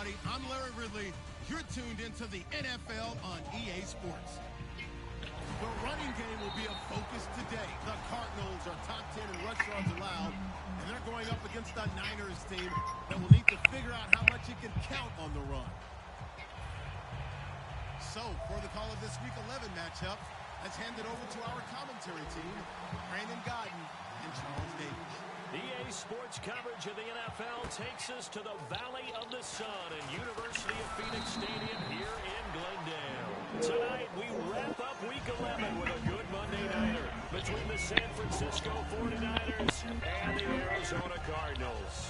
everybody. I'm Larry Ridley. You're tuned into the NFL on EA Sports. The running game will be a focus today. The Cardinals are top 10 in rush yards allowed, and they're going up against a Niners team that will need to figure out how much it can count on the run. So, for the call of this Week 11 matchup, let's hand it over to our commentary team, Brandon Godden and Charles Davis. EA Sports coverage of the NFL takes us to the Valley of the Sun and University of Phoenix Stadium here in Glendale. Tonight, we wrap up Week 11 with a good Monday nighter between the San Francisco 49ers and the Arizona Cardinals.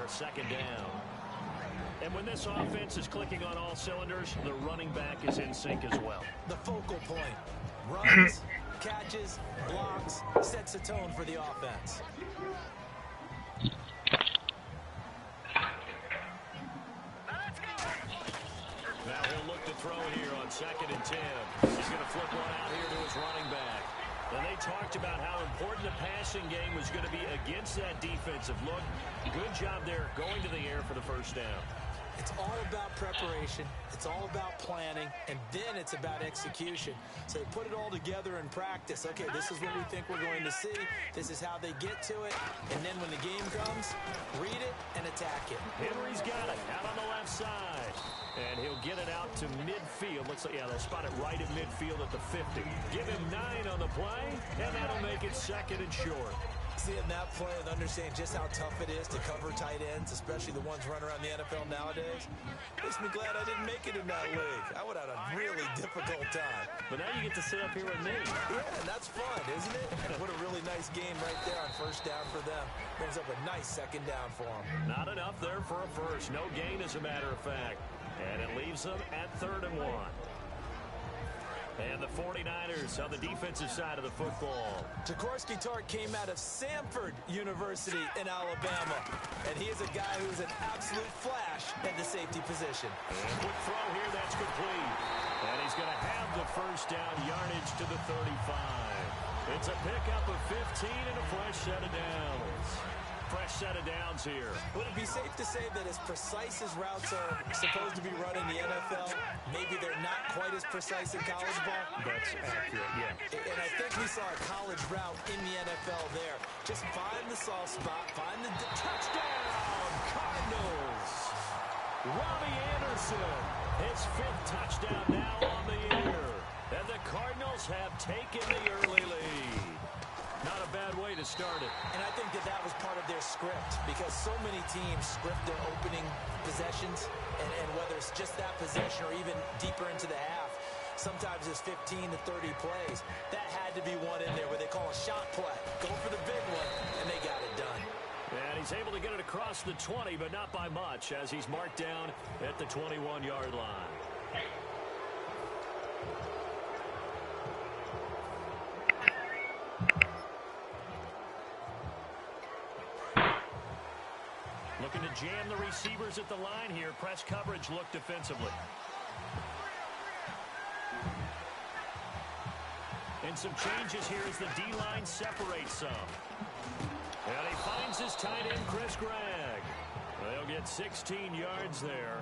Second down. And when this offense is clicking on all cylinders, the running back is in sync as well. The focal point. Runs, catches, blocks, sets a tone for the offense. Now he'll look to throw here on 2nd and 10. He's going to flip one out here to his running back. And they talked about how important the passing game was going to be against that defensive look. Good job there going to the air for the first down. It's all about preparation. It's all about planning. And then it's about execution. So they put it all together in practice. Okay, this is what we think we're going to see. This is how they get to it. And then when the game comes, read it and attack it. Henry's got it out on the left side. And he'll get it out to midfield. Looks like, yeah, they'll spot it right at midfield at the 50. Give him 9 on the play, and that'll make it 2nd and short. Seeing that play and understanding just how tough it is to cover tight ends, especially the ones running around the NFL nowadays, makes me glad I didn't make it in that league. I would have had a really difficult time. But now you get to sit up here with me. Yeah, and that's fun, isn't it? And what a really nice game right there on first down for them. Brings up a nice 2nd down for them. Not enough there for a first. No gain, as a matter of fact. And it leaves them at 3rd and 1. And the 49ers on the defensive side of the football. Jaworski Tartt came out of Samford University in Alabama. And he is a guy who's an absolute flash at the safety position. And quick throw here, that's complete. And he's going to have the first down yardage to the 35. It's a pickup of 15 and a fresh set of downs. Fresh set of downs here. Would it be safe to say that as precise as routes are supposed to be run in the NFL, maybe they're not quite as precise in college ball? That's accurate, yeah. And I think we saw a college route in the NFL there. Just find the soft spot, find the touchdown, Cardinals. Robbie Anderson, his 5th touchdown now on the year. And the Cardinals have taken the early lead. Not a bad way to start it. And I think that was part of their script, because so many teams script their opening possessions, and whether it's just that possession or even deeper into the half, sometimes it's 15 to 30 plays. That had to be one in there where they call a shot play. Go for the big one, and they got it done. And he's able to get it across the 20, but not by much, as he's marked down at the 21-yard line. Looking to jam the receivers at the line here. Press coverage look defensively. And some changes here as the D-line separates some. And he finds his tight end, Chris Gregg. They'll get 16 yards there.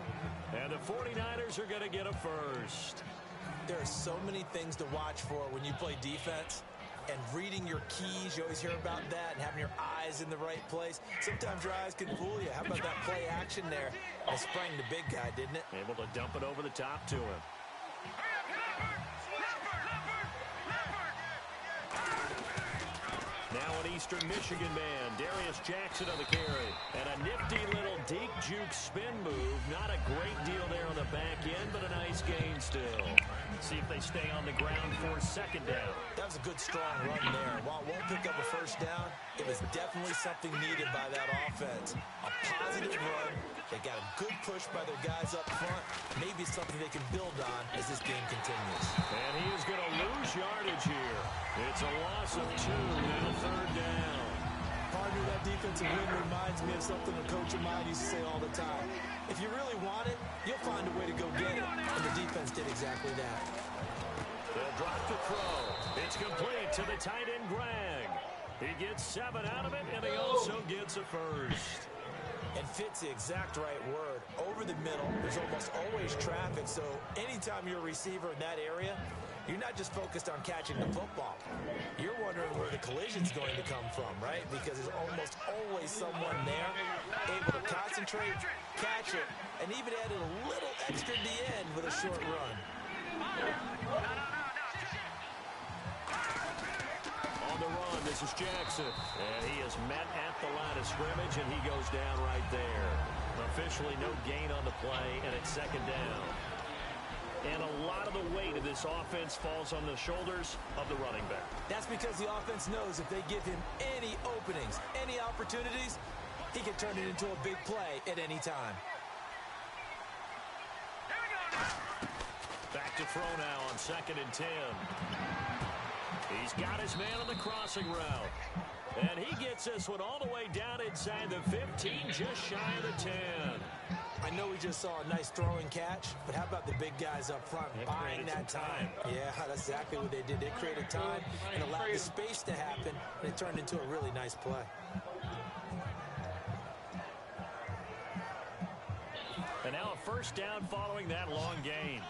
And the 49ers are going to get a first. There are so many things to watch for when you play defense. And reading your keys, you always hear about that, and having your eyes in the right place. Sometimes your eyes can fool you. How about that play action there? It sprang the big guy, didn't it? Able to dump it over the top to him. Now an Eastern Michigan man, Darius Jackson on the carry. And a nifty little deke juke spin move. Not a great deal there on the back end, but a nice gain still. See if they stay on the ground for 2nd down. That was a good, strong run there. While it won't pick up a first down, it was definitely something needed by that offense. A positive run. They got a good push by their guys up front. Maybe something they can build on as this game continues. And he is going to lose yardage here. It's a loss of 2 and a 3rd down. Pardon Gardner, that defensive win reminds me of something a coach of mine used to say all the time. If you really want it, you'll find a way to go get it. And the defense did exactly that. They'll drop the throw. It's complete to the tight end, Greg. He gets 7 out of it, and he also gets a first. And fits the exact right word. Over the middle, there's almost always traffic, so anytime you're a receiver in that area, you're not just focused on catching the football. You're wondering where the collision's going to come from, right? Because there's almost always someone there able to concentrate, catch it, and even added a little extra at the end with a short run. On the run, this is Jackson. And he is met at the line of scrimmage, and he goes down right there. Officially no gain on the play, and it's second down. And a lot of the weight of this offense falls on the shoulders of the running back. That's because the offense knows if they give him any openings, any opportunities, he can turn it into a big play at any time. Back to throw now on 2nd and 10. He's got his man on the crossing route. And he gets this one all the way down inside the 15, just shy of the 10. I know we just saw a nice throwing catch, but how about the big guys up front buying that time? Yeah, that's exactly what they did. They created time and allowed the space to happen, and it turned into a really nice play. And now a first down following that long gain.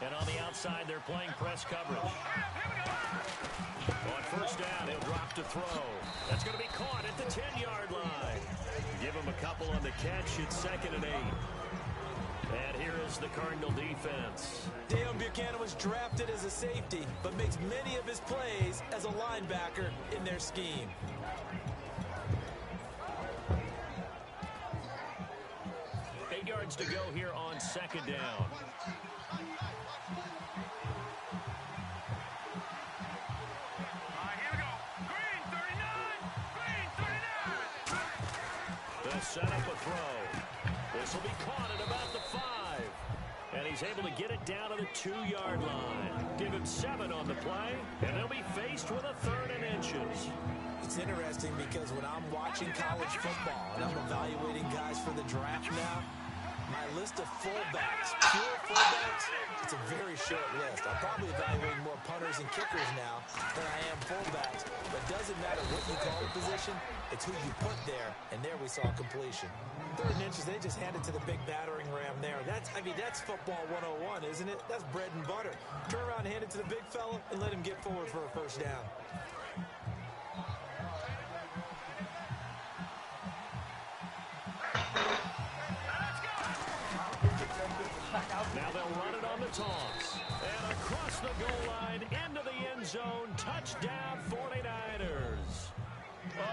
And on the outside, they're playing press coverage. On first down, he'll drop to throw. That's going to be caught at the 10-yard line. Give him a couple on the catch. It's 2nd and 8. And here is the Cardinal defense. Deion Buchanan was drafted as a safety, but makes many of his plays as a linebacker in their scheme. Eight yards to go here on 2nd down. Set up a throw. This will be caught at about the 5. And he's able to get it down to the 2-yard line. Give him 7 on the play, and they'll be faced with a 3rd and inches. It's interesting because when I'm watching college football and I'm evaluating guys for the draft now, my list of fullbacks, pure fullbacks, it's a very short list. I'm probably evaluating more punters and kickers now than I am fullbacks. But it doesn't matter what you call the position, it's who you put there. And there we saw completion. 3rd and inches, they just handed to the big battering ram there. That's football 101, isn't it? That's bread and butter. Turn around and hand it to the big fella and let him get forward for a first down. Now they'll run it on the toss. And across the goal line, into the end zone, touchdown 49ers.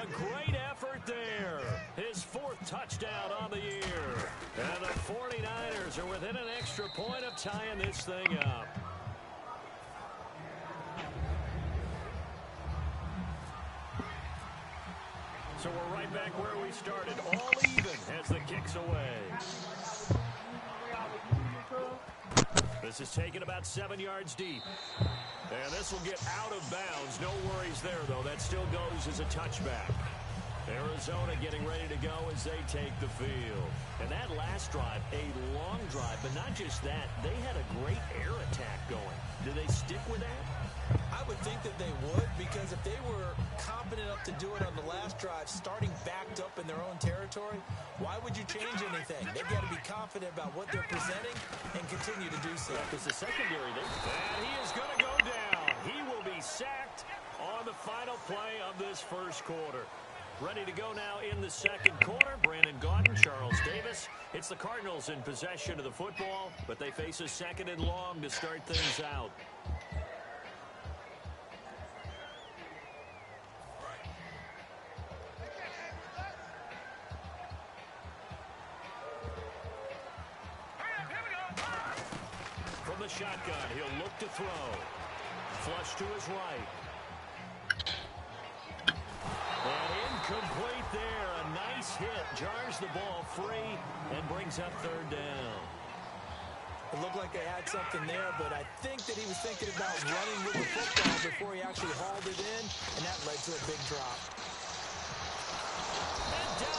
A great effort there. His 4th touchdown on the year. And the 49ers are within an extra point of tying this thing up. So we're right back where we started, all even as the kick's away. This is taken about 7 yards deep. And this will get out of bounds. No worries there, though. That still goes as a touchback. Arizona getting ready to go as they take the field. And that last drive, a long drive, but not just that. They had a great air attack going. Do they stick with that? I would think that they would, because if they were competent enough to do it on the last drive, starting backed up in their own territory, why would you change anything? They've got to be confident about what they're presenting and continue to do so. Because the secondary, and he is going to go down. He will be sacked on the final play of this first quarter. Ready to go now in the second quarter. Brandon Gaudin, Charles Davis. It's the Cardinals in possession of the football, but they face a 2nd and long to start things out. From the shotgun, he'll look to throw. Flush to his right. And incomplete there. A nice hit. Jars the ball free and brings up 3rd down. It looked like they had something there, but I think that he was thinking about running with the football before he actually hauled it in, and that led to a big drop.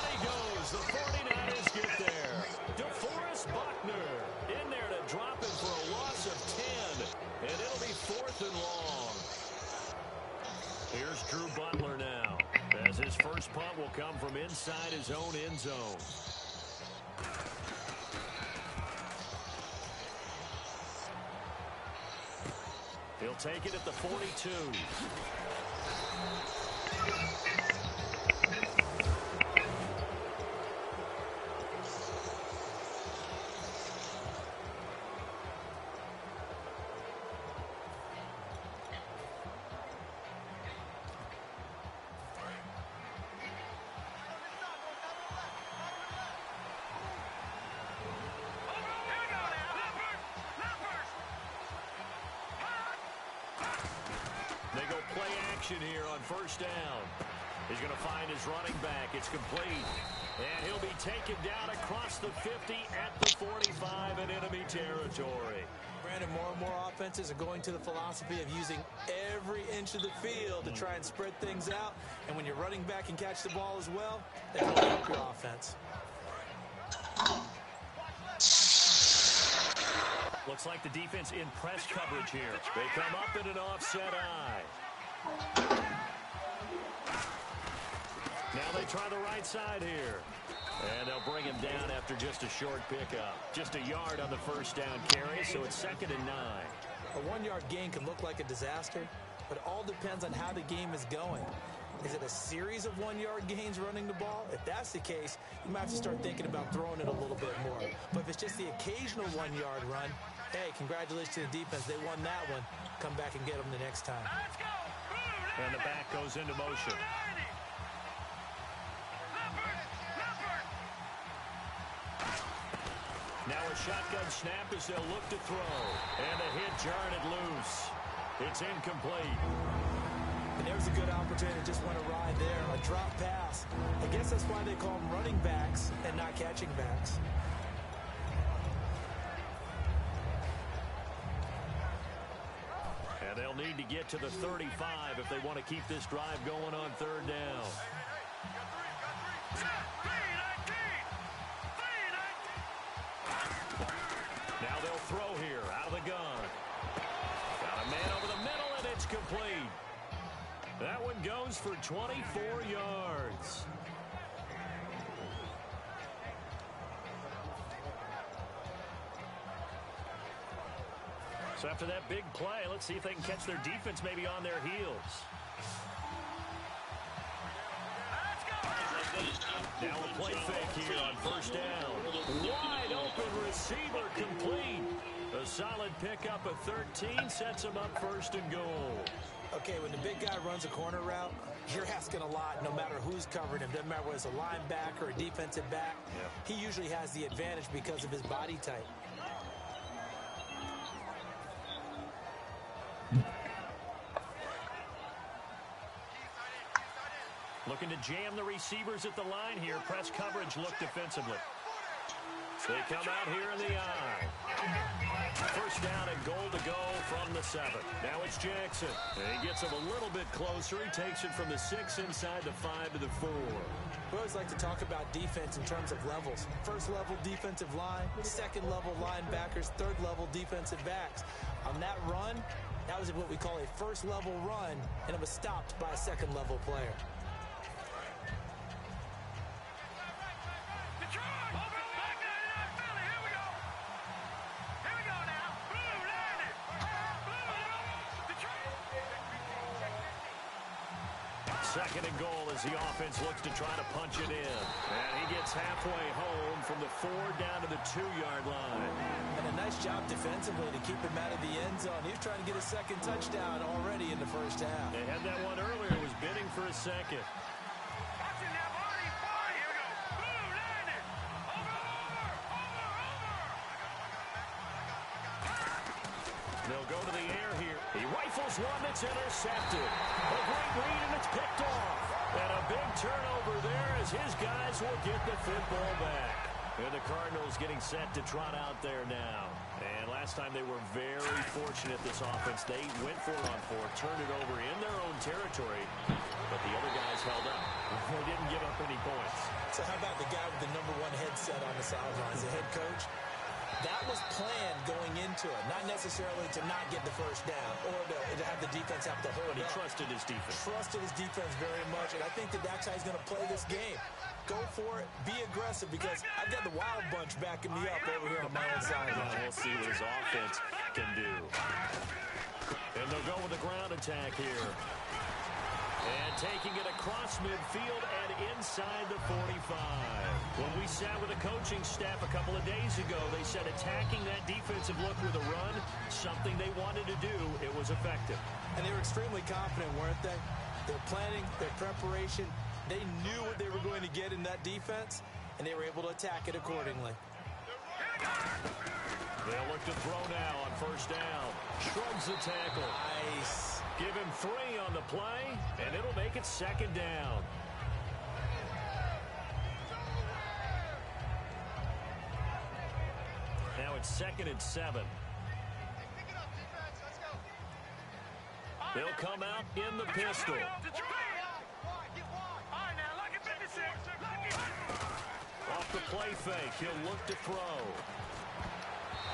Down he goes. The 49ers get there. DeForest Buckner in there to drop him for a loss of 10. And it'll be 4th and long. Here's Drew Butler now, as his first punt will come from inside his own end zone. He'll take it at the 42. They go play action here on first down. He's going to find his running back. It's complete. And he'll be taken down across the 50 at the 45 in enemy territory. Brandon, more and more offenses are going to the philosophy of using every inch of the field to try and spread things out. And when you're running back and catch the ball as well, that will help your offense. Looks like the defense in press coverage here. They come up in an offset eye. Now they try the right side here. And they'll bring him down after just a short pickup. Just a yard on the first down carry, so it's 2nd and 9. A 1-yard gain can look like a disaster, but it all depends on how the game is going. Is it a series of 1-yard gains running the ball? If that's the case, you might have to start thinking about throwing it a little bit more. But if it's just the occasional 1-yard run, hey, congratulations to the defense. They won that one. Come back and get them the next time. And the back goes into motion. Now a shotgun snap as they'll look to throw. And a hit jarred it loose. It's incomplete. And there's a good opportunity to just went a ride there, a drop pass. I guess that's why they call them running backs and not catching backs. And they'll need to get to the 35 if they want to keep this drive going on 3rd down. Now they'll throw here out of the gun. Got a man over the middle, and it's complete. That one goes for 24 yards. So after that big play, let's see if they can catch their defense maybe on their heels. Now a play fake here on first down. Wide open receiver complete. A solid pickup of 13 sets him up 1st and goal. Okay, when the big guy runs a corner route, you're asking a lot no matter who's covering him. Doesn't matter whether it's a linebacker or a defensive back. Yeah. He usually has the advantage because of his body type. Looking to jam the receivers at the line here. Press coverage look defensively. They come out here in the eye. First down and goal to go from the 7. Now it's Jackson. He gets him a little bit closer. He takes it from the 6 inside the 5 to the 4. We always like to talk about defense in terms of levels. 1st level defensive line, 2nd level linebackers, 3rd level defensive backs. On that run, that was what we call a 1st level run, and it was stopped by a 2nd level player. Second and goal as the offense looks to try to punch it in. And he gets halfway home from the 4 down to the 2-yard line. And a nice job defensively to keep him out of the end zone. He was trying to get a 2nd touchdown already in the 1st half. They had that one earlier. Was bidding for a 2nd. They'll go to the air here. He rifles one that's intercepted. A great read, and it's picked off. And a big turnover there as his guys will get the football back. And the Cardinals getting set to trot out there now. And last time they were very fortunate, this offense. They went for it on 4, turned it over in their own territory. but the other guys held up. They didn't give up any points. So how about the guy with the #1 headset on the sidelines, the head coach? That was planned going into it, not necessarily to not get the first down or to have the defense have to hold But he up. trusted his defense. Trusted his defense very much, and I think that's how he's going to play this game. Go for it. Be aggressive, because I've got the wild bunch backing me up over here on my own side. We'll see what his offense can do. And they'll go with the ground attack here. And taking it across midfield and inside the 45. When we sat with the coaching staff a couple of days ago, they said attacking that defensive look with a run, something they wanted to do, it was effective. And they were extremely confident, weren't they? Their planning, their preparation, they knew what they were going to get in that defense, and they were able to attack it accordingly. They'll look to throw now on first down. Shrugs the tackle. Nice. Give him 3 on the play, and it'll make it second down. Now it's 2nd and 7. They'll come out in the pistol. Off the play fake, he'll look to throw.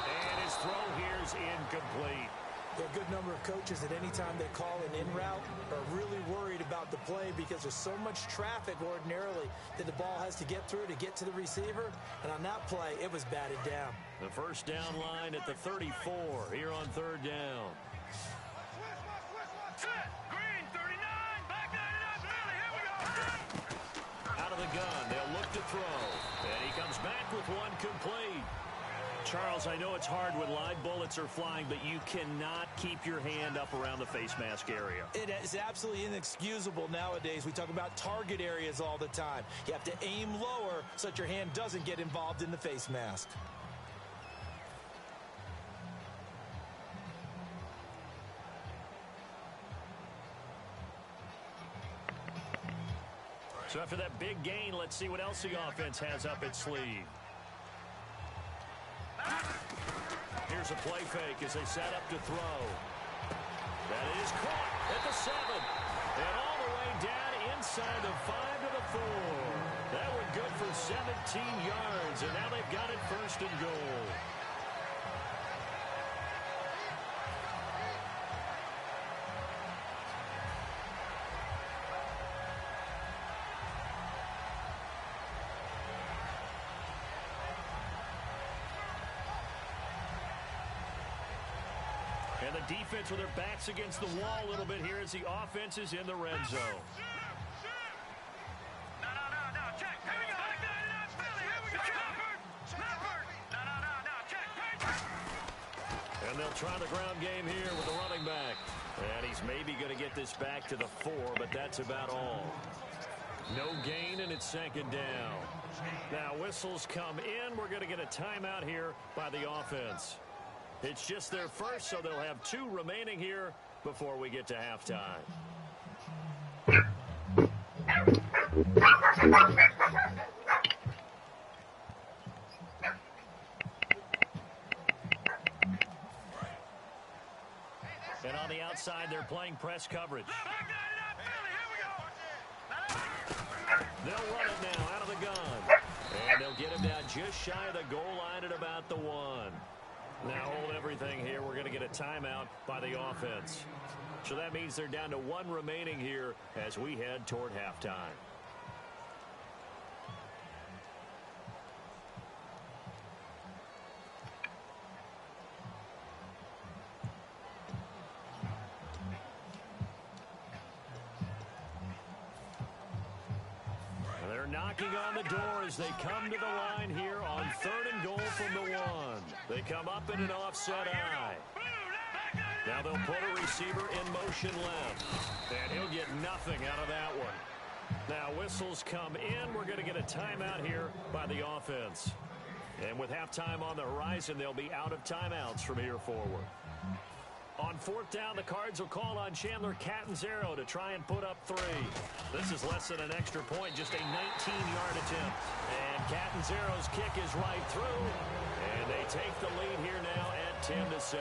And his throw here is incomplete. There are a good number of coaches that any time they call an in route are really worried about the play, because there's so much traffic ordinarily that the ball has to get through to get to the receiver. And on that play, it was batted down. The first down line at the 34 here on 3rd down. Green 39, back 99, here we go. Out of the gun, they'll look to throw. And he comes back with one complete. Charles, I know it's hard when live bullets are flying, but you cannot keep your hand up around the face mask area. It is absolutely inexcusable nowadays. We talk about target areas all the time. You have to aim lower so that your hand doesn't get involved in the face mask. So after that big gain, let's see what else the offense has up its sleeve. Here's a play fake as they set up to throw. That is caught at the 7. And all the way down inside the 5 to the 4. That went good for 17 yards, and now they've got it 1st and goal. And the defense with their backs against the wall a little bit here as the offense is in the red zone. No, check. Here we go. Here we go. Check. And they'll try the ground game here with the running back. And he's maybe going to get this back to the 4, but that's about all. No gain, and it's 2nd down. Now whistles come in. We're going to get a timeout here by the offense. It's just their first, so they'll have 2 remaining here before we get to halftime. And on the outside, they're playing press coverage. They'll run it now out of the gun. And they'll get him down just shy of the goal line at about the 1. Now hold everything here. We're going to get a timeout by the offense. So that means they're down to 1 remaining here as we head toward halftime. They're knocking on the door as they come to the line here on 3rd and goal from the 1. They come up in an offset eye. Now they'll put a receiver in motion left. And he'll get nothing out of that one. Now whistles come in. We're going to get a timeout here by the offense. And with halftime on the horizon, they'll be out of timeouts from here forward. On 4th down, the Cards will call on Chandler Catanzaro to try and put up 3. This is less than an extra point, just a 19-yard attempt. And Catanzaro's kick is right through. And they take the lead here now at 10-7.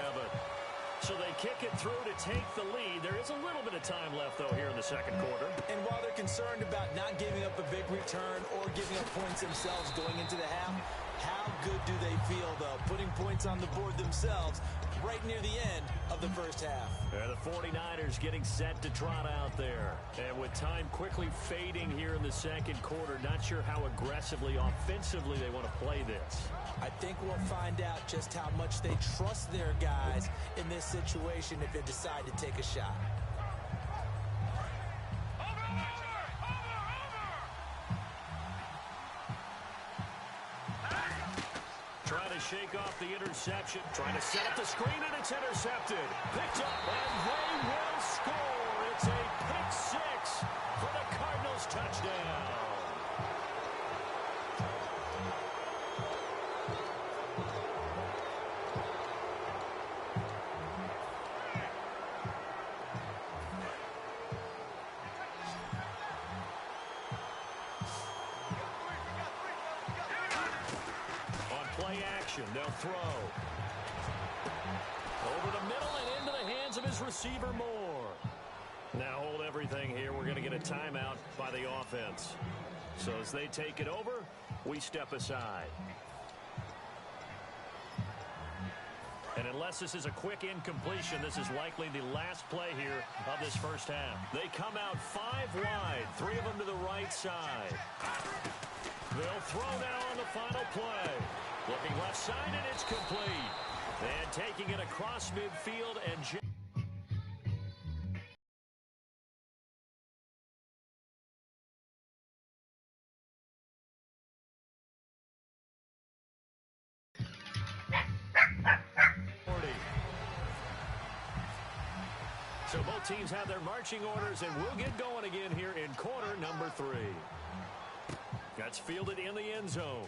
So they kick it through to take the lead. There is a little bit of time left, though, here in the second quarter. And while they're concerned about not giving up a big return or giving up points themselves going into the half, how good do they feel, though, putting points on the board themselves right near the end of the first half? The 49ers getting set to trot out there. And with time quickly fading here in the second quarter, not sure how aggressively, offensively they want to play this. I think we'll find out just how much they trust their guys in this situation if they decide to take a shot. Trying to shake off the interception. Trying to set up the screen, and it's intercepted. Picked up, and they will score. It's a pick six for the Cardinals touchdown. They'll throw. Over the middle and into the hands of his receiver Moore. Now hold everything here. We're going to get a timeout by the offense. So as they take it over, we step aside. And unless this is a quick incompletion, this is likely the last play here of this first half. They come out 5 wide, 3 of them to the right side. They'll throw now on the final play. Looking left side, and it's complete. And taking it across midfield, and so both teams have their marching orders, and we'll get going again here in quarter number 3. That's fielded in the end zone.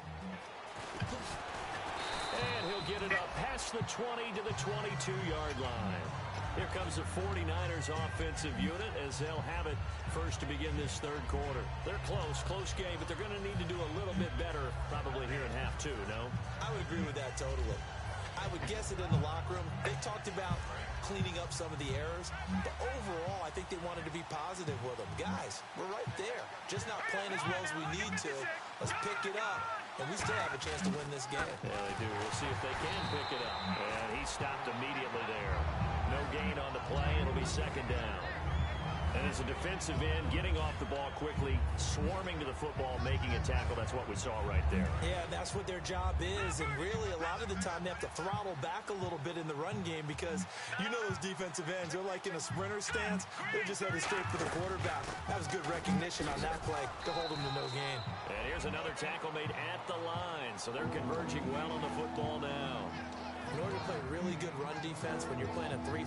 And he'll get it up past the 20 to the 22-yard line. Here comes the 49ers offensive unit as they'll have it first to begin this third quarter. They're close game, but they're going to need to do a little bit better probably here in half 2, no? I would agree with that totally. I would guess it in the locker room. They talked about cleaning up some of the errors, but overall, I think they wanted to be positive with them. Guys, we're right there. Just not playing as well as we need to. Let's pick it up, and we still have a chance to win this game. Yeah, they do. We'll see if they can pick it up. And he stopped immediately there. No gain on the play. It'll be second down. And as a defensive end, getting off the ball quickly, swarming to the football, making a tackle, that's what we saw right there. Yeah, that's what their job is. And really, a lot of the time, they have to throttle back a little bit in the run game because you know those defensive ends, they're like in a sprinter stance. They're just headed straight for the quarterback. That was good recognition on that play to hold them to no gain. And here's another tackle made at the line. So they're converging well on the football now. In order to play really good run defense when you're playing a 3-4,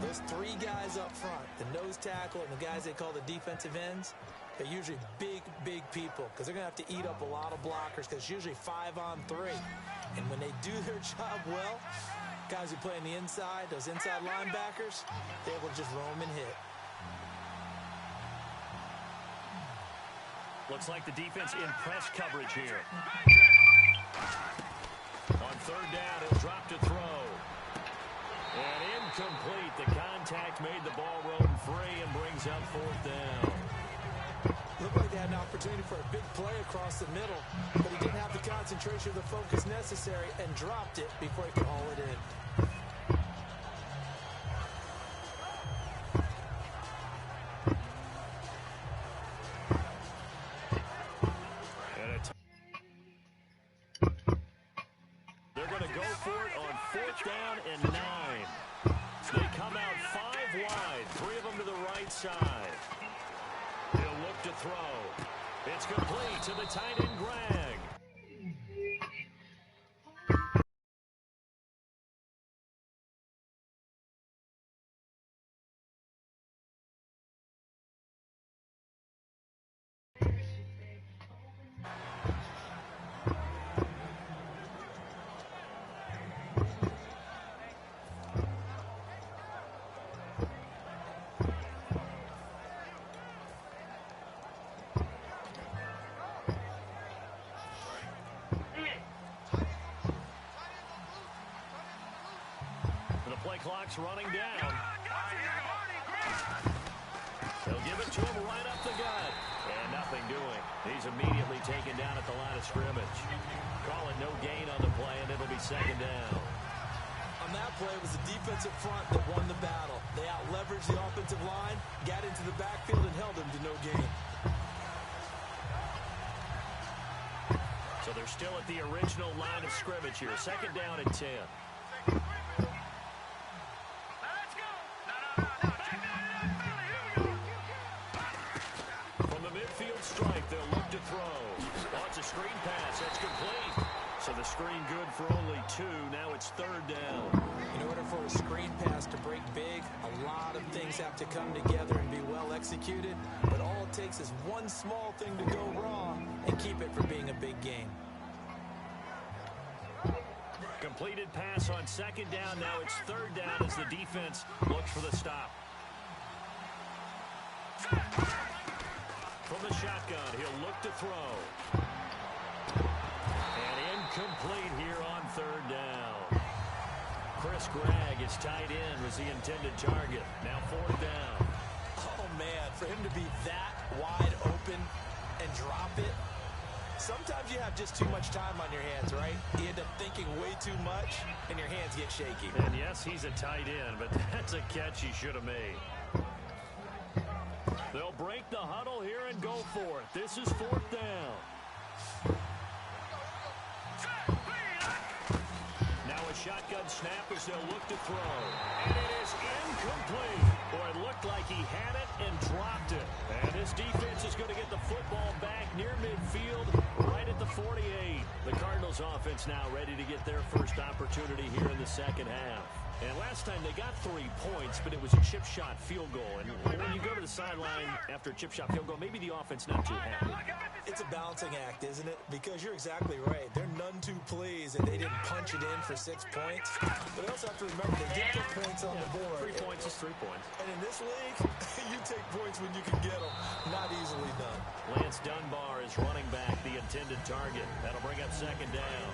those 3 guys up front, the nose tackle and the guys they call the defensive ends, they're usually big people because they're going to have to eat up a lot of blockers because it's usually 5 on 3. And when they do their job well, guys who play on the inside, those inside linebackers, they're able to just roam and hit. Looks like the defense in press coverage here. On third down, he'll drop to throw. And incomplete. The contact made the ball roam free and brings up fourth down. Looked like they had an opportunity for a big play across the middle, but he didn't have the concentration or the focus necessary and dropped it before he could haul it in. They're going to go for it on fourth down and 9. They come out 5 wide, 3 of them to the right side. He'll look to throw. It's complete to the tight end, Greg. Play clock's running down. They'll give it to him right up the gut. And nothing doing. He's immediately taken down at the line of scrimmage. Call it no gain on the play, and it'll be second down. On that play, it was the defensive front that won the battle. They out-leveraged the offensive line, got into the backfield, and held them to no gain. So they're still at the original line of scrimmage here. Second down and 10. From the midfield strike, they'll look to throw. Oh, it's a screen pass. That's complete. So the screen good for only 2. Now it's third down. In order for a screen pass to break big, a lot of things have to come together and be well executed. But all it takes is one small thing to go wrong and keep it from being a big game. Completed pass on second down. Now it's third down as the defense looks for the stop. From the shotgun, he'll look to throw. And incomplete here on third down. Chris Gregg is tight end, was the intended target. Now fourth down. Oh, man, for him to be that wide open and drop it. Sometimes you have just too much time on your hands, right? You end up thinking way too much, and your hands get shaky. And yes, he's a tight end, but that's a catch he should have made. They'll break the huddle here and go for it. This is fourth down. Now a shotgun snap as they'll look to throw. And it is incomplete. Boy, it looked like he had it and dropped it. And this defense is going to get the football back near midfield, right at the 48. The Cardinals offense now ready to get their first opportunity here in the second half. And last time they got 3 points, but it was a chip shot field goal. And when you go to the sideline after a chip shot field goal, maybe the offense not too happy. It's a balancing act, isn't it? Because you're exactly right. They're none too pleased, and they didn't punch it in for 6 points. But I also have to remember they did put points on the board. 3 points is 3 points. And in this league, you take points when you can get them. Not easily done. Lance Dunbar is running back, the intended target. That'll bring up second down.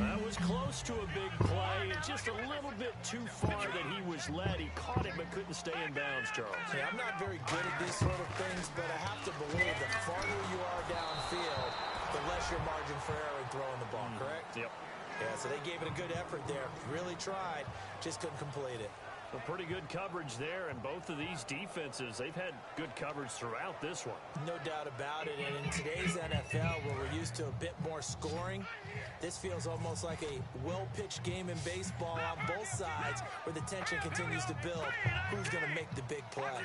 That was close to a big play. Just a little bit too far that he was led. He caught it but couldn't stay in bounds, Charles. Yeah, I'm not very good at these sort of things, but I have to believe the farther you are downfield, the less your margin for error in throwing the ball, correct? Yep. Yeah, so they gave it a good effort there. Really tried, just couldn't complete it. Well, pretty good coverage there, and both of these defenses, they've had good coverage throughout this one. No doubt about it, and in today's NFL, where we're used to a bit more scoring, this feels almost like a well-pitched game in baseball on both sides, where the tension continues to build. Who's going to make the big play?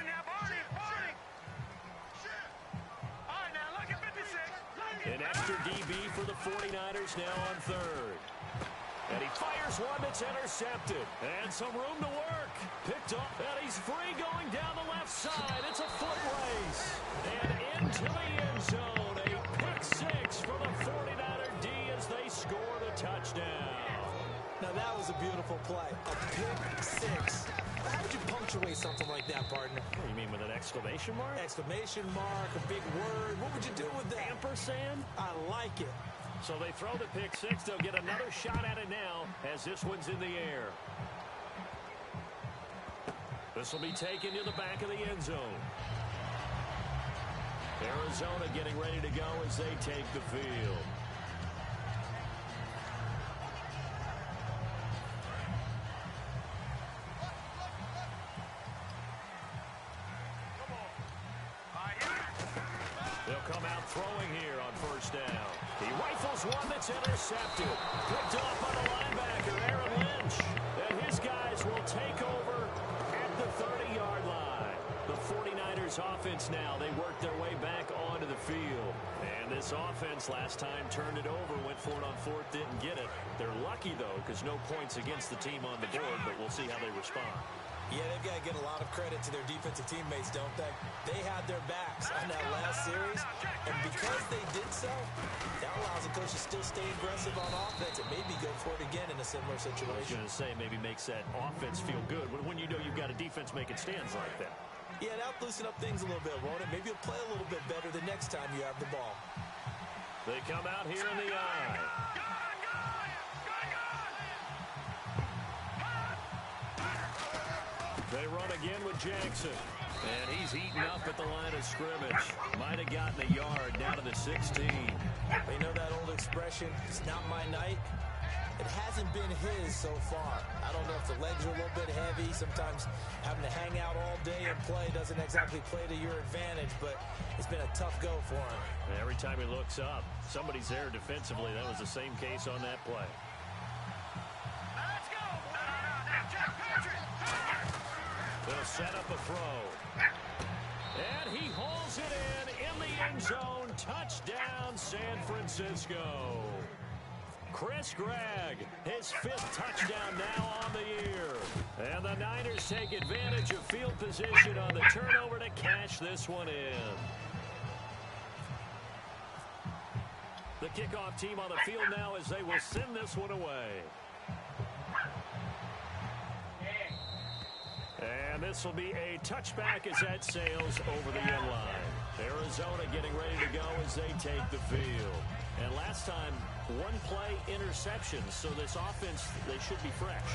An extra DB for the 49ers now on third. And he fires one that's intercepted. And some room to work. Picked up, and he's free going down the left side. It's a foot race. And into the end zone. A pick six for the 49er D as they score the touchdown. Now that was a beautiful play. A pick six. How would you punctuate something like that, partner? What, you mean with an exclamation mark? Exclamation mark, a big word. What would you do with that? Ampersand? I like it. So they throw the pick six. They'll get another shot at it now as this one's in the air. This will be taken to the back of the end zone. Arizona getting ready to go as they take the field. They'll come out throwing here on first down. He rifles one that's intercepted. Picked up by the linebacker, Aaron Lynch. And his guys will take over at the 30-yard line. The 49ers offense now, they work their way back onto the field. And this offense last time turned it over, went for it on fourth, didn't get it. They're lucky, though, because no points against the team on the board, but we'll see how they respond. Yeah, they've got to get a lot of credit to their defensive teammates, don't they? They had their backs on that last series, and because they did so, that allows the coach to still stay aggressive on offense and maybe go for it again in a similar situation. I was going to say, maybe makes that offense feel good when you know you've got a defense making stands like that. Yeah, that'll loosen up things a little bit, won't it? Maybe you'll play a little bit better the next time you have the ball. They come out here in the eye. They run again with Jackson. And he's eaten up at the line of scrimmage. Might have gotten a yard down to the 16. You know that old expression, it's not my night? It hasn't been his so far. I don't know if the legs are a little bit heavy. Sometimes having to hang out all day and play doesn't exactly play to your advantage, but it's been a tough go for him. Every time he looks up, somebody's there defensively. That was the same case on that play. Let's go. Jack Patrick. They'll set up a throw. And he hauls it in the end zone. Touchdown, San Francisco. Chris Gregg, his 5th touchdown now on the year. And the Niners take advantage of field position on the turnover to cash this one in. The kickoff team on the field now as they will send this one away. And this will be a touchback as that sails over the end line. Arizona getting ready to go as they take the field. And last time, 1 play interception, so this offense, they should be fresh.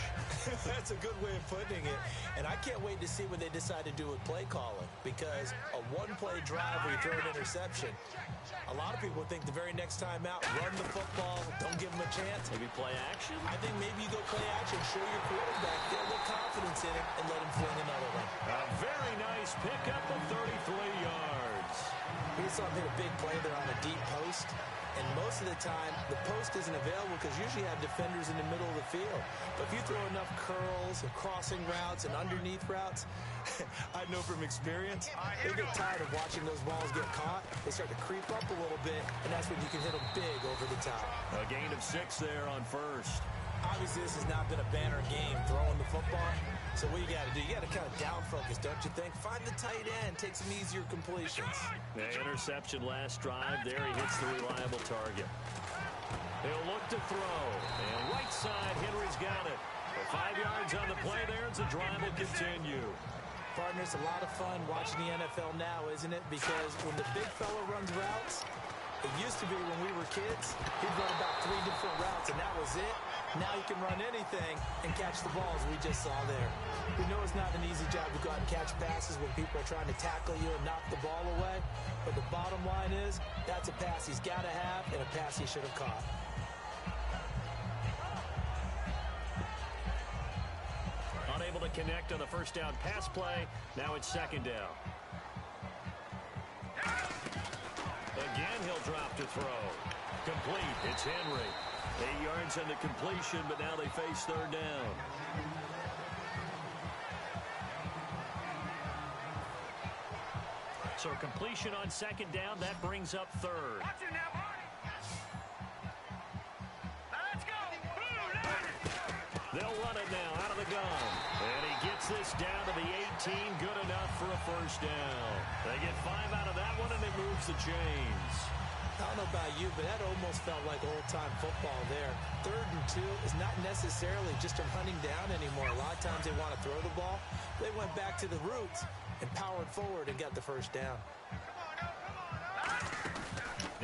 That's a good way of putting it. And I can't wait to see what they decide to do with play calling, because a 1-play drive where you throw an interception, a lot of people think the very next time out, run the football, don't give them a chance. Maybe play action? I think maybe you go play action, show your quarterback, get a little confidence in it, and let him fling another one. A very nice pickup of 33 yards. We saw him hit a big play there on a deep post. And most of the time, the post isn't available because usually you have defenders in the middle of the field. But if you throw enough curls and crossing routes and underneath routes, I know from experience, they get tired of watching those balls get caught. They start to creep up a little bit, and that's when you can hit them big over the top. A gain of 6 there on first. Obviously, this has not been a banner game throwing the football. So what you got to do, you got to kind of down focus, don't you think? Find the tight end, take some easier completions. The interception last drive. There he hits the reliable target. He'll look to throw. And right side, Henry's got it. For 5 yards on the play there, as the drive will continue. Partner, it's a lot of fun watching the NFL now, isn't it? Because when the big fella runs routes, it used to be when we were kids, he'd run about 3 different routes, and that was it. Now he can run anything and catch the balls we just saw there. We know it's not an easy job to go out and catch passes when people are trying to tackle you and knock the ball away. But the bottom line is, that's a pass he's got to have and a pass he should have caught. Unable to connect on the first down pass play. Now it's 2nd down. Again, he'll drop to throw. Complete. It's Henry. 8 yards on the completion, but now they face 3rd down. So completion on 2nd down, that brings up 3rd. Watch it now, Barney. Let's go. They'll run it now out of the gun. And he gets this down to the 18, good enough for a 1st down. They get 5 out of that one, and it moves the chains. I don't know about you, but that almost felt like old-time football there. 3rd and 2 is not necessarily just them hunting down anymore. A lot of times they want to throw the ball. They went back to the roots and powered forward and got the 1st down.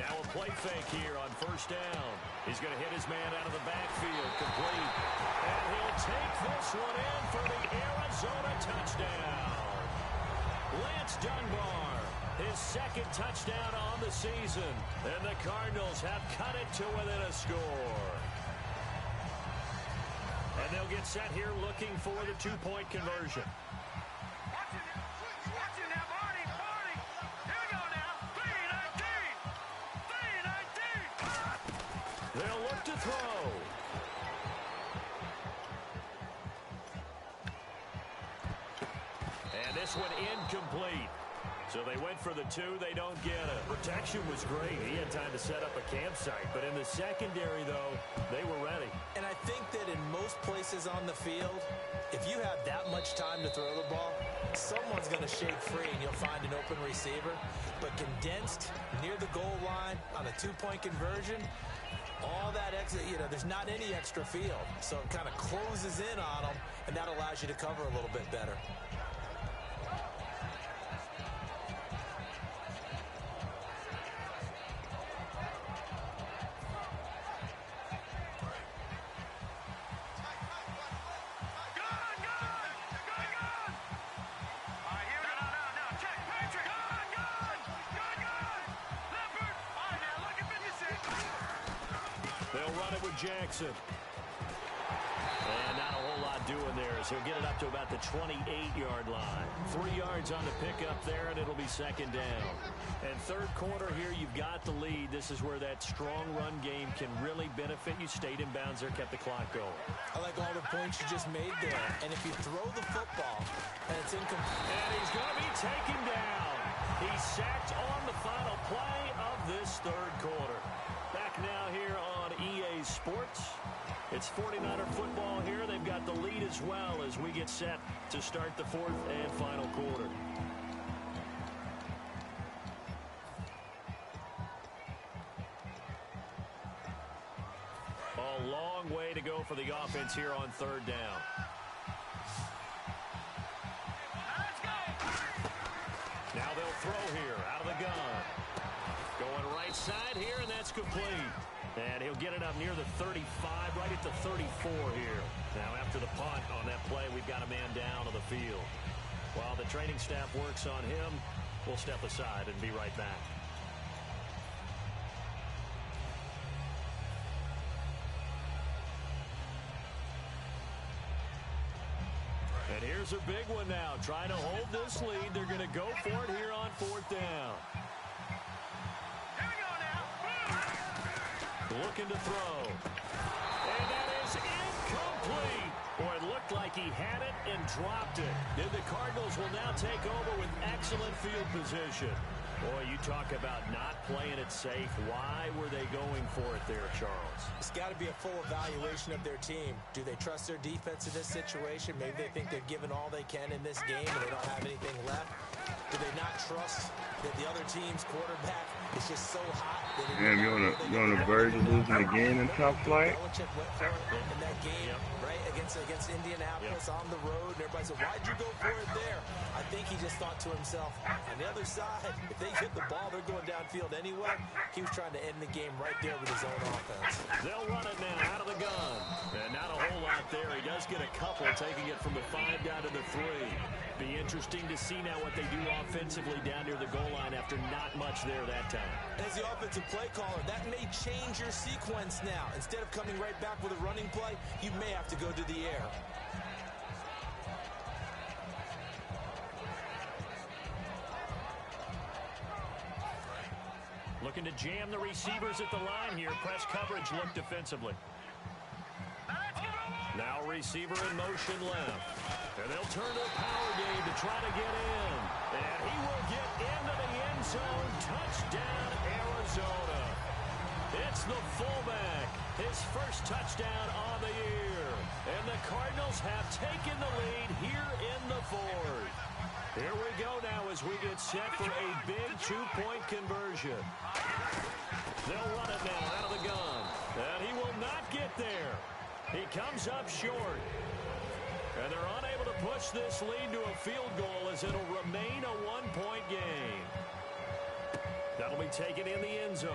Now a play fake here on 1st down. He's going to hit his man out of the backfield, complete. And he'll take this one in for the Arizona touchdown. Lance Dunbar, his 2nd touchdown on the season. And the Cardinals have cut it to within a score. And they'll get set here looking for the 2-point conversion. Watch it now, Barney. Here we go now. 3-19. They'll look to throw. And this one incomplete. So they went for the 2. They don't get it. Protection was great. He had time to set up a campsite. But in the secondary, though, they were ready. And I think that in most places on the field, if you have that much time to throw the ball, someone's going to shake free and you'll find an open receiver. But condensed, near the goal line, on a 2-point conversion, all that exit, there's not any extra field. So it kind of closes in on them, and that allows you to cover a little bit better. They'll run it with Jackson. And not a whole lot doing there as he'll get it up to about the 28-yard line. 3 yards on the pickup there, and it'll be second down. And third quarter here, you've got the lead. This is where that strong run game can really benefit you. Stayed in bounds there, kept the clock going. I like all the points you just made there. And if you throw the football and it's incomplete. And he's going to be taken down. He's sacked on the final play of this third quarter. Back now here on EA Sports. It's 49er football here. They've got the lead as well as we get set to start the fourth and final quarter. A long way to go for the offense here on third down. Now they'll throw here out of the gun. Going right side here, and that's complete. And he'll get it up near the 35, right at the 34 here. Now after the punt on that play, we've got a man down on the field. While the training staff works on him, we'll step aside and be right back. And here's a big one now. Trying to hold this lead. They're going to go for it here on fourth down. Looking to throw. And that is incomplete. Boy, it looked like he had it and dropped it. Then the Cardinals will now take over with excellent field position. Boy, you talk about not playing it safe. Why were they going for it there, Charles? It's got to be a full evaluation of their team. Do they trust their defense in this situation? Maybe they think they've given all they can in this game and they don't have anything left. Do they not trust that the other team's quarterback is just so hot? Damn, you're on the verge of losing the game in top flight? Belichick went for it in that game, right, against Indianapolis on the road, and everybody said, why'd you go for it there? I think he just thought to himself, on the other side, if they hit the ball, they're going downfield anyway. He was trying to end the game right there with his own offense. They'll run it now out of the gun. And not a whole lot there. He does get a couple, taking it from the 5 down to the 3. Be interesting to see now what they do offensively down near the goal line after not much there that time. As the offensive play caller, that may change your sequence now. Instead of coming right back with a running play, you may have to go to the air. Looking to jam the receivers at the line here. Press coverage look defensively. Now receiver in motion left. And they'll turn to a power game to try to get in. And he will get into the end zone. Touchdown, Arizona. It's the fullback. His first touchdown on the year. And the Cardinals have taken the lead here in the fourth. Here we go now as we get set for a big 2-point conversion. They'll run it now out of the gun. And he will not get there. He comes up short. And they're unable to push this lead to a field goal as it'll remain a 1-point game. That'll be taken in the end zone.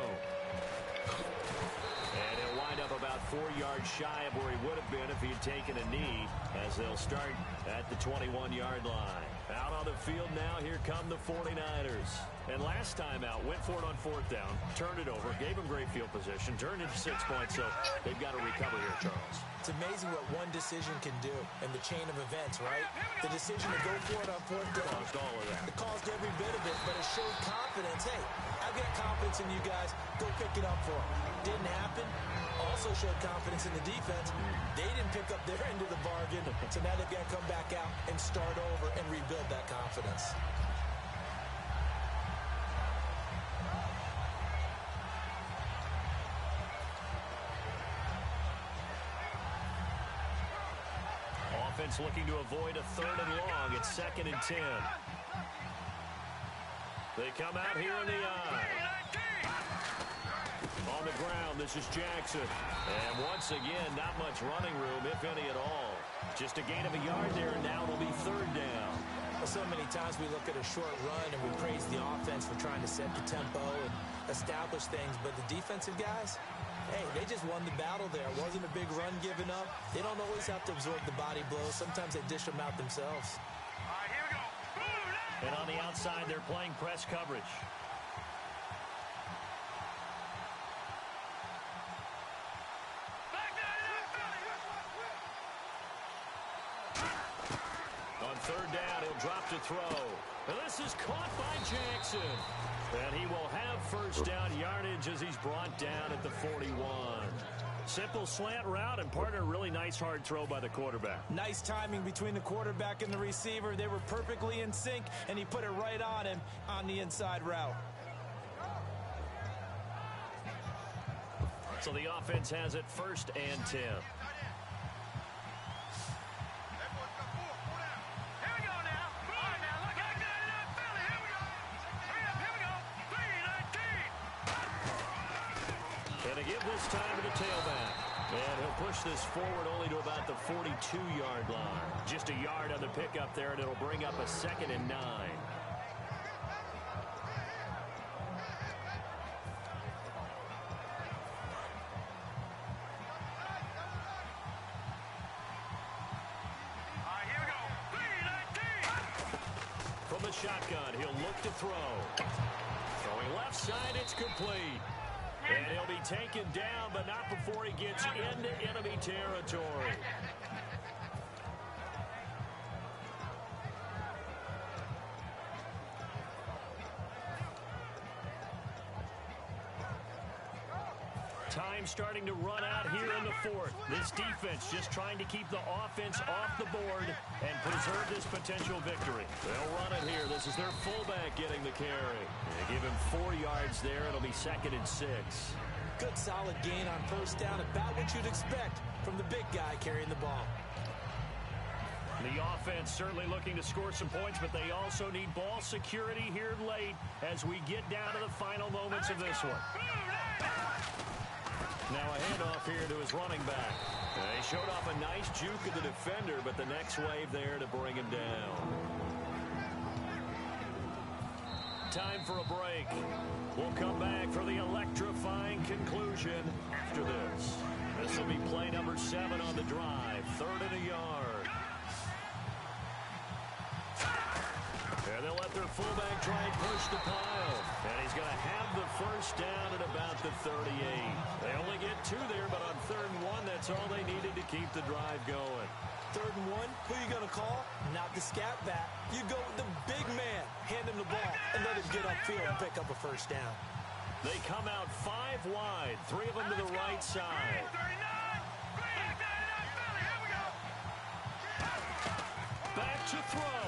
And he'll wind up about 4 yards shy of where he would have been if he had taken a knee, as they'll start at the 21-yard line. Out on the field now, here come the 49ers. And last time out, went for it on fourth down, turned it over, gave him great field position, turned into 6 points, so they've got to recover here, Charles. It's amazing what one decision can do in the chain of events, right? The decision to go for it on fourth down. Caused all of that. It caused every bit of it, but it showed confidence. Hey, I've got confidence in you guys. Go pick it up for them. Didn't happen. Also showed confidence in the defense. They didn't pick up their end of the bargain, so now they've got to come back out and start over and rebuild that confidence. Offense looking to avoid a 3rd and long. It's 2nd and 10. They come out here in the eye. On the ground, this is Jackson. And once again, not much running room, if any at all. Just a gain of a yard there, and now it'll be 3rd down. Well, so many times we look at a short run and we praise the offense for trying to set the tempo and establish things, but the defensive guys, hey, they just won the battle there. It wasn't a big run given up. They don't always have to absorb the body blows. Sometimes they dish them out themselves. All right, here we go. And on the outside, they're playing press coverage. third down, he'll drop to throw. And this is caught by Jackson. And he will have first down yardage as he's brought down at the 41. Simple slant route, and partner, really nice hard throw by the quarterback. Nice timing between the quarterback and the receiver. They were perfectly in sync, and he put it right on him on the inside route. So the offense has it 1st and 10. This time to the tailback. And he'll push this forward only to about the 42-yard line. Just a yard on the pickup there, and it'll bring up a 2nd and 9. From the shotgun, he'll look to throw. Throwing left side, it's complete. And he'll be taken down, but not before he gets into enemy territory. Time starting to run out here in the 4th. This defense just trying to keep the offense off the board and preserve this potential victory. They'll run it here. This is their fullback getting the carry. They give him 4 yards there. It'll be 2nd and 6. Good solid gain on first down, about what you'd expect from the big guy carrying the ball. The offense certainly looking to score some points, but they also need ball security here late as we get down to the final moments of this one. Now a handoff here to his running back. They showed off a nice juke of the defender, but the next wave there to bring him down. Time for a break. We'll come back for the electrifying conclusion after this. This will be play number 7 on the drive. 3rd and a yard. And they'll let their fullback try and push the pile. And he's going to have the first down at about the 38. They only get 2 there, but on 3rd and 1, that's all they needed to keep the drive going. 3rd and 1, who are you going to call? Not the scat back. You go with the big man. Hand him the ball and let him get upfield and pick up a first down. They come out 5 wide, 3 of them to the right side. Back to throw.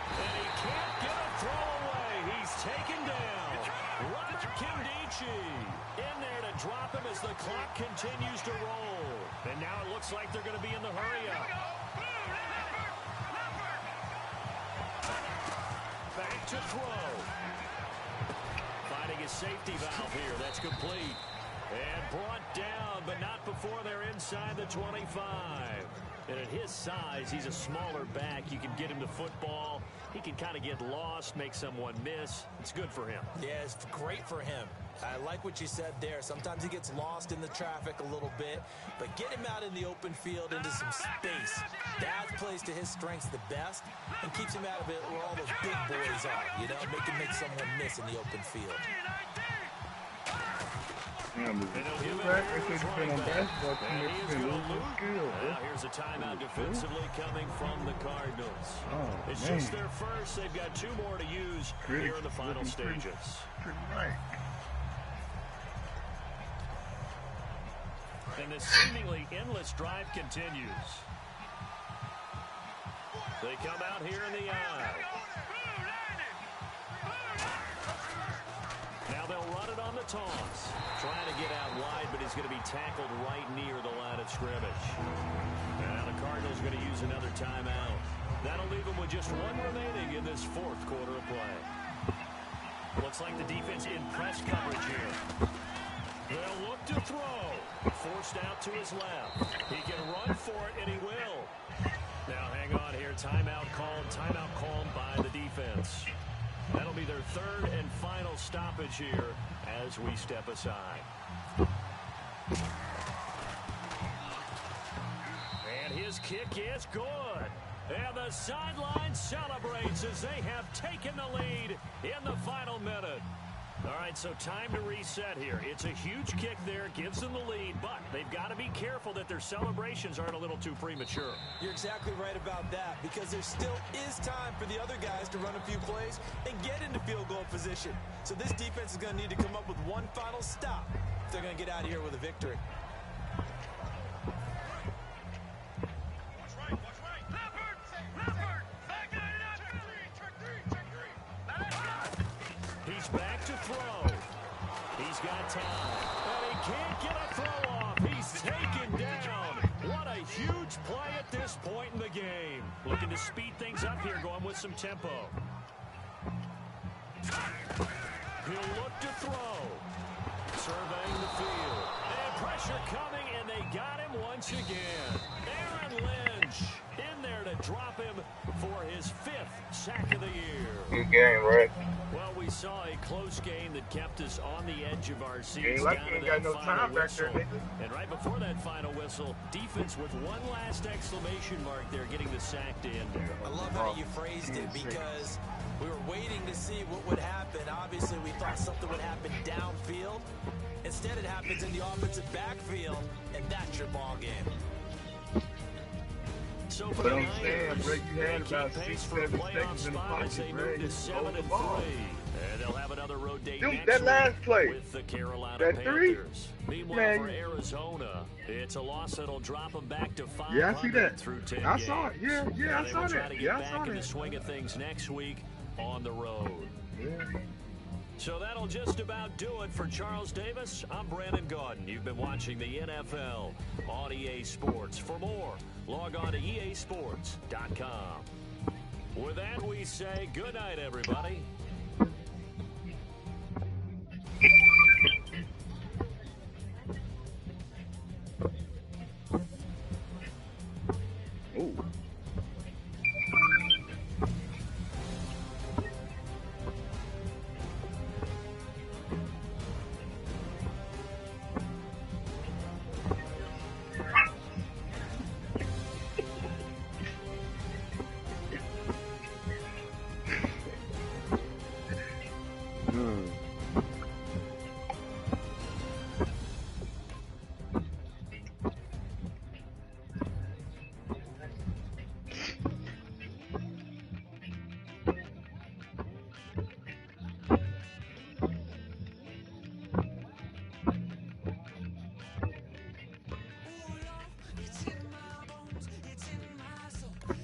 And he can't get a throw away. He's taken down. Robert Kindici in there to drop him as the clock continues to roll. And now it looks like they're going to be in the hurry-up. Back to throw. Finding his safety valve here. That's complete. And brought down, but not before they're inside the 25. And at his size, he's a smaller back. You can get him to football. He can kind of get lost, make someone miss. It's good for him. Yeah, it's great for him. I like what you said there. Sometimes he gets lost in the traffic a little bit, but get him out in the open field into some space. That plays to his strengths the best and keeps him out of it where all those big boys are, you know, make someone miss in the open field. Yeah, but here's a timeout defensively coming from the Cardinals. It's just their first. They've got 2 more to use here in the final stages. And this seemingly endless drive continues. They come out here in the eye. Now they'll run it on the toss. Trying to get out wide, but he's going to be tackled right near the line of scrimmage. Now the Cardinals are going to use another timeout. That'll leave them with just 1 remaining in this 4th quarter of play. Looks like the defense in press coverage here. They'll look to throw. Forced out to his left. He can run for it, and he will. Now hang on here. Timeout called by the defense. That'll be their 3rd and final stoppage here as we step aside. And his kick is good. And the sideline celebrates as they have taken the lead in the final minute. All right, so time to reset here. It's a huge kick there, gives them the lead, but they've got to be careful that their celebrations aren't a little too premature. You're exactly right about that, because there still is time for the other guys to run a few plays and get into field goal position. So this defense is going to need to come up with one final stop if they're going to get out of here with a victory. He's back to throw. He's got time. And he can't get a throw off. He's taken down. What a huge play at this point in the game. Looking to speed things up here, going with some tempo. He'll look to throw. Surveying the field. And pressure coming, and they got him once again. Aaron Lynch in there to drop him for his 5th sack of the year. Good game, right? Well, we saw a close game that kept us on the edge of our seats. Ain't like down you ain't to got that no final time back whistle. there, nigga. And right before that final whistle, defense with one last exclamation mark there, getting the sack to end it. I love how you phrased it, because we were waiting to see what would happen. Obviously, we thought something would happen downfield. Instead, it happens in the offensive backfield, and that's your ball game. So for But the I'm saying, Niners, bro, you had they about keep pace 6, for a 7 playoff seconds in the spot as pocket, they man. move to You 7 the and ball. 3. And they'll have another road date Dude, next that last week play. with the Carolina That three? Panthers. Meanwhile, Man. for Arizona, it's a loss that'll drop them back to 500 Yeah, I see that. through 10 I games. saw it. Yeah, I They saw will try that. to Yeah, get I back saw in the that. swing of things next week on the road. Yeah. So that'll just about do it for Charles Davis. I'm Brandon Gaudin. You've been watching the NFL on EA Sports. For more, log on to easports.com. With that, we say good night, everybody. Ooh.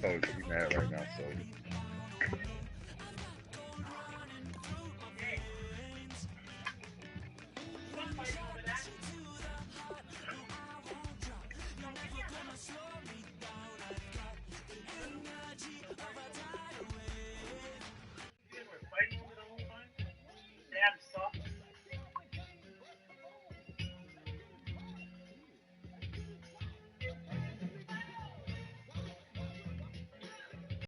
Oh, she's mad right now, so